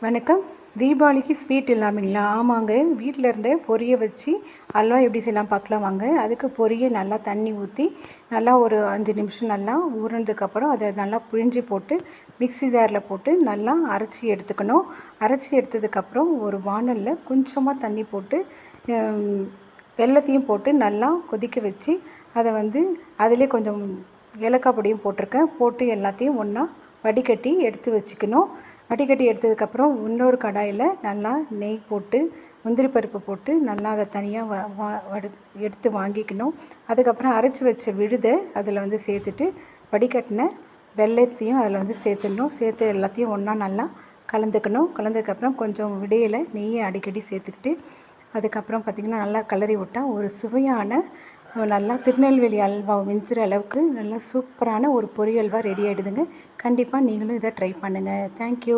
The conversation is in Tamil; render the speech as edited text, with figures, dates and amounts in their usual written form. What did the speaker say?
வணக்கம். தீபாவளிக்கு ஸ்வீட் இல்லாமைங்களா? ஆமாங்க. வீட்டில் இருந்தே பொரிய வச்சு அல்வா எப்படி செய்யலாம் பார்க்கலாம் வாங்க. அதுக்கு பொரிய நல்லா தண்ணி ஊற்றி நல்லா ஒரு 5 நிமிஷம் நல்லா ஊறினதுக்கப்புறம் அதை நல்லா பிழிஞ்சு போட்டு மிக்ஸி ஜாரில் போட்டு நல்லா அரைச்சி எடுத்துக்கணும். அரைச்சி எடுத்ததுக்கப்புறம் ஒரு வாணலில் கொஞ்சமாக தண்ணி போட்டு வெல்லத்தையும் போட்டு நல்லா கொதிக்க வச்சு அதை அதிலே கொஞ்சம் ஏலக்காய் பொடியும் போட்டிருக்கேன். போட்டு எல்லாத்தையும் ஒன்றா வடிகட்டி எடுத்து வச்சுக்கணும். வடிகட்டி எடுத்ததுக்கப்புறம் இன்னொரு கடாயில் நல்லா நெய் போட்டு முந்திரி பருப்பு போட்டு நல்லா அதை தனியாக எடுத்து வாங்கிக்கணும். அதுக்கப்புறம் அரைச்சி வச்ச விழுதை அதில் சேர்த்துட்டு வடிகட்டின வெல்லத்தையும் அதில் சேர்த்துடணும். சேர்த்து எல்லாத்தையும் ஒன்றா நல்லா கலந்துக்கணும். கலந்ததுக்கப்புறம் கொஞ்சம் விடையில் நெய்யை அடிக்கடி சேர்த்துக்கிட்டு அதுக்கப்புறம் பார்த்திங்கன்னா நல்லா கிளறி விட்டால் ஒரு சுவையான நல்லா திருநெல்வேலி அல்வா மிஞ்சுற அளவுக்கு நல்லா சூப்பரான ஒரு பொரி அல்வா ரெடி ஆகிடுதுங்க. கண்டிப்பாக நீங்களும் இதை ட்ரை பண்ணுங்கள். தேங்க்யூ.